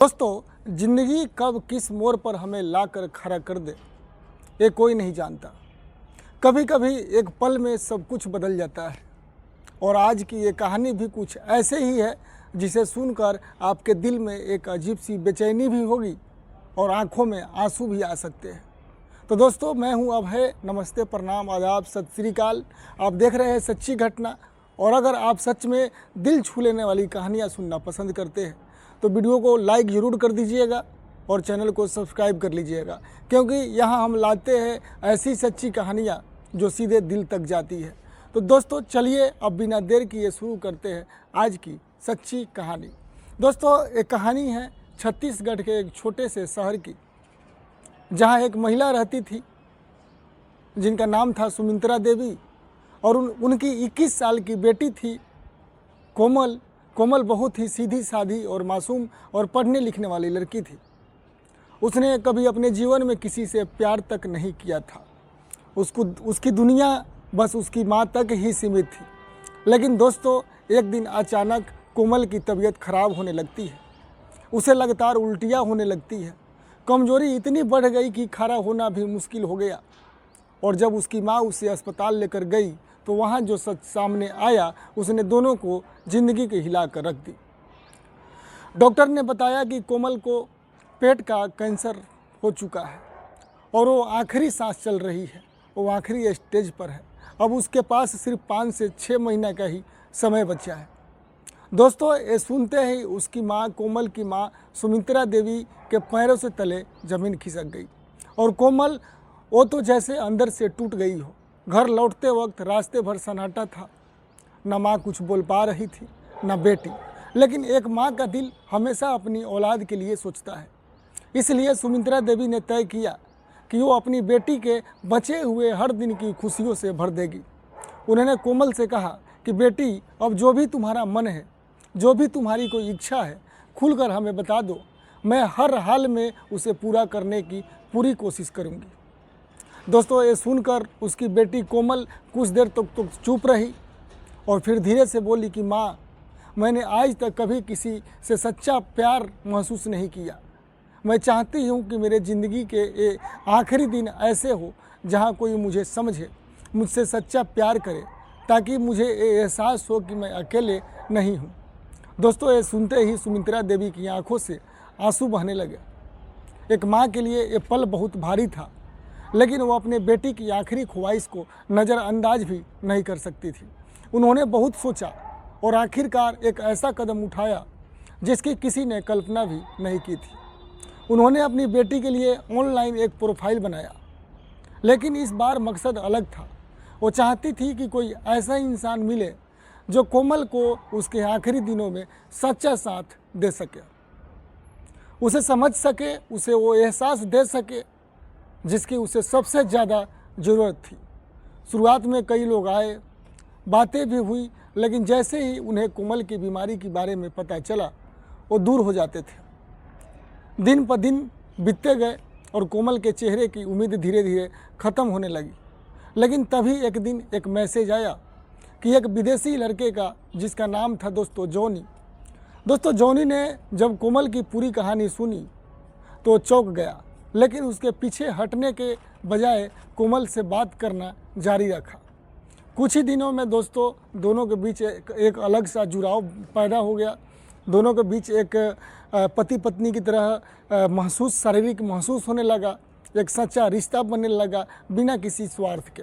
दोस्तों, ज़िंदगी कब किस मोड़ पर हमें लाकर खड़ा कर दे ये कोई नहीं जानता। कभी कभी एक पल में सब कुछ बदल जाता है और आज की ये कहानी भी कुछ ऐसे ही है जिसे सुनकर आपके दिल में एक अजीब सी बेचैनी भी होगी और आंखों में आंसू भी आ सकते हैं। तो दोस्तों, मैं हूं अभय। नमस्ते, प्रणाम, आदाब, सत श्री अकाल। आप देख रहे हैं सच्ची घटना। और अगर आप सच में दिल छू लेने वाली कहानियाँ सुनना पसंद करते हैं तो वीडियो को लाइक ज़रूर कर दीजिएगा और चैनल को सब्सक्राइब कर लीजिएगा, क्योंकि यहाँ हम लाते हैं ऐसी सच्ची कहानियाँ जो सीधे दिल तक जाती है। तो दोस्तों, चलिए अब बिना देर किए शुरू करते हैं आज की सच्ची कहानी। दोस्तों, एक कहानी है छत्तीसगढ़ के एक छोटे से शहर की, जहाँ एक महिला रहती थी जिनका नाम था सुमित्रा देवी और उनकी 21 साल की बेटी थी कोमल। कोमल बहुत ही सीधी सादी और मासूम और पढ़ने लिखने वाली लड़की थी। उसने कभी अपने जीवन में किसी से प्यार तक नहीं किया था। उसकी दुनिया बस उसकी माँ तक ही सीमित थी। लेकिन दोस्तों, एक दिन अचानक कोमल की तबीयत खराब होने लगती है। उसे लगातार उल्टियाँ होने लगती है। कमजोरी इतनी बढ़ गई कि खड़ा होना भी मुश्किल हो गया। और जब उसकी माँ उसे अस्पताल लेकर गई तो वहाँ जो सच सामने आया उसने दोनों को ज़िंदगी के हिला कर रख दी। डॉक्टर ने बताया कि कोमल को पेट का कैंसर हो चुका है और वो आखिरी सांस चल रही है, वो आखिरी स्टेज पर है। अब उसके पास सिर्फ 5 से 6 महीने का ही समय बचा है। दोस्तों, ये सुनते ही उसकी माँ, कोमल की माँ सुमित्रा देवी के पैरों से तले ज़मीन खिसक गई और कोमल वो तो जैसे अंदर से टूट गई हो। घर लौटते वक्त रास्ते भर सन्नाटा था। न माँ कुछ बोल पा रही थी, न बेटी। लेकिन एक माँ का दिल हमेशा अपनी औलाद के लिए सोचता है। इसलिए सुमित्रा देवी ने तय किया कि वो अपनी बेटी के बचे हुए हर दिन की खुशियों से भर देगी। उन्होंने कोमल से कहा कि बेटी, अब जो भी तुम्हारा मन है, जो भी तुम्हारी कोई इच्छा है, खुलकर हमें बता दो। मैं हर हाल में उसे पूरा करने की पूरी कोशिश करूँगी। दोस्तों, ये सुनकर उसकी बेटी कोमल कुछ देर तक तो चुप रही और फिर धीरे से बोली कि माँ, मैंने आज तक कभी किसी से सच्चा प्यार महसूस नहीं किया। मैं चाहती हूँ कि मेरे ज़िंदगी के ये आखिरी दिन ऐसे हो जहाँ कोई मुझे समझे, मुझसे सच्चा प्यार करे, ताकि मुझे ये एहसास हो कि मैं अकेले नहीं हूँ। दोस्तों, ये सुनते ही सुमित्रा देवी की आंखों से आंसू बहने लगे। एक माँ के लिए ये पल बहुत भारी था, लेकिन वो अपने बेटी की आखिरी ख्वाहिश को नज़रअंदाज भी नहीं कर सकती थी। उन्होंने बहुत सोचा और आखिरकार एक ऐसा कदम उठाया जिसकी किसी ने कल्पना भी नहीं की थी। उन्होंने अपनी बेटी के लिए ऑनलाइन एक प्रोफाइल बनाया, लेकिन इस बार मकसद अलग था। वो चाहती थी कि कोई ऐसा इंसान मिले जो कोमल को उसके आखिरी दिनों में सच्चा साथ दे सके, उसे समझ सके, उसे वो एहसास दे सके जिसकी उसे सबसे ज़्यादा ज़रूरत थी। शुरुआत में कई लोग आए, बातें भी हुई, लेकिन जैसे ही उन्हें कोमल की बीमारी के बारे में पता चला वो दूर हो जाते थे। दिन पर दिन बीतते गए और कोमल के चेहरे की उम्मीद धीरे धीरे ख़त्म होने लगी। लेकिन तभी एक दिन एक मैसेज आया कि एक विदेशी लड़के का, जिसका नाम था दोस्तों जॉनी। दोस्तों, जॉनी ने जब कोमल की पूरी कहानी सुनी तो चौंक गया, लेकिन उसके पीछे हटने के बजाय कोमल से बात करना जारी रखा। कुछ ही दिनों में दोस्तों दोनों के बीच एक अलग सा जुड़ाव पैदा हो गया। दोनों के बीच एक पति पत्नी की तरह शारीरिक महसूस होने लगा। एक सच्चा रिश्ता बनने लगा बिना किसी स्वार्थ के।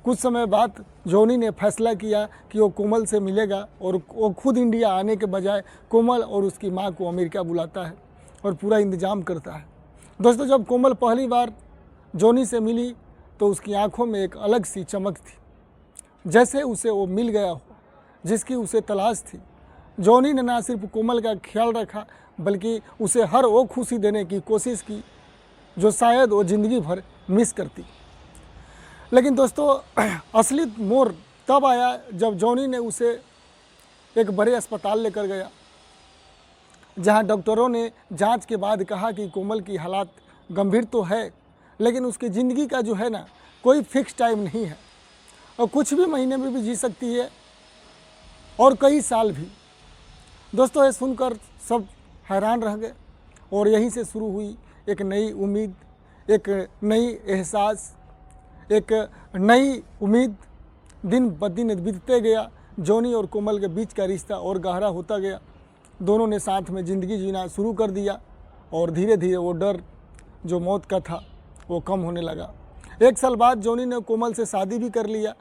कुछ समय बाद जॉनी ने फैसला किया कि वो कोमल से मिलेगा और वो खुद इंडिया आने के बजाय कोमल और उसकी माँ को अमेरिका बुलाता है और पूरा इंतज़ाम करता है। दोस्तों, जब कोमल पहली बार जॉनी से मिली तो उसकी आंखों में एक अलग सी चमक थी, जैसे उसे वो मिल गया हो जिसकी उसे तलाश थी। जॉनी ने न सिर्फ कोमल का ख्याल रखा, बल्कि उसे हर वो खुशी देने की कोशिश की जो शायद वो ज़िंदगी भर मिस करती। लेकिन दोस्तों, असली मोड़ तब आया जब जॉनी ने उसे एक बड़े अस्पताल लेकर गया, जहां डॉक्टरों ने जांच के बाद कहा कि कोमल की हालत गंभीर तो है, लेकिन उसकी ज़िंदगी का जो है ना, कोई फिक्स टाइम नहीं है और कुछ भी महीने में भी जी सकती है और कई साल भी। दोस्तों, ये सुनकर सब हैरान रह गए और यहीं से शुरू हुई एक नई उम्मीद, एक नई एहसास, एक नई उम्मीद। दिन ब दिन बीतते गया, जॉनी और कोमल के बीच का रिश्ता और गहरा होता गया। दोनों ने साथ में ज़िंदगी जीना शुरू कर दिया और धीरे धीरे वो डर जो मौत का था वो कम होने लगा। 1 साल बाद जॉनी ने कोमल से शादी भी कर लिया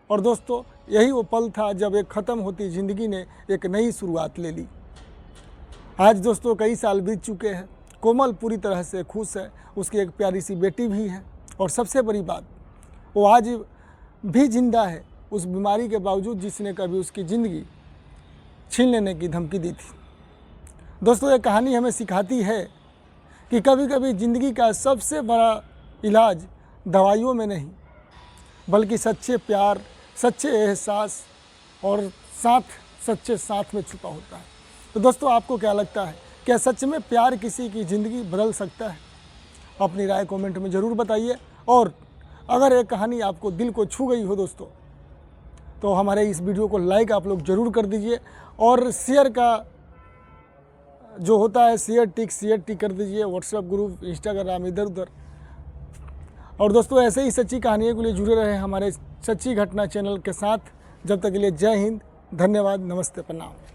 और दोस्तों यही वो पल था जब एक ख़त्म होती ज़िंदगी ने एक नई शुरुआत ले ली। आज दोस्तों कई साल बीत चुके हैं, कोमल पूरी तरह से खुश है, उसकी एक प्यारी सी बेटी भी है और सबसे बड़ी बात वो आज भी जिंदा है, उस बीमारी के बावजूद जिसने कभी उसकी ज़िंदगी छीन लेने की धमकी दी थी। दोस्तों ये कहानी हमें सिखाती है कि कभी कभी ज़िंदगी का सबसे बड़ा इलाज दवाइयों में नहीं बल्कि सच्चे प्यार, सच्चे एहसास और सच्चे साथ में छुपा होता है। तो दोस्तों आपको क्या लगता है, क्या सच में प्यार किसी की ज़िंदगी बदल सकता है? अपनी राय कमेंट में ज़रूर बताइए। और अगर ये कहानी आपको दिल को छू गई हो दोस्तों तो हमारे इस वीडियो को लाइक आप लोग ज़रूर कर दीजिए और शेयर का जो होता है शेयर टिक कर दीजिए, व्हाट्सएप ग्रुप, इंस्टाग्राम, इधर उधर। और दोस्तों ऐसे ही सच्ची कहानियों के लिए जुड़े रहे हमारे सच्ची घटना चैनल के साथ। जब तक के लिए जय हिंद, धन्यवाद, नमस्ते, प्रणाम।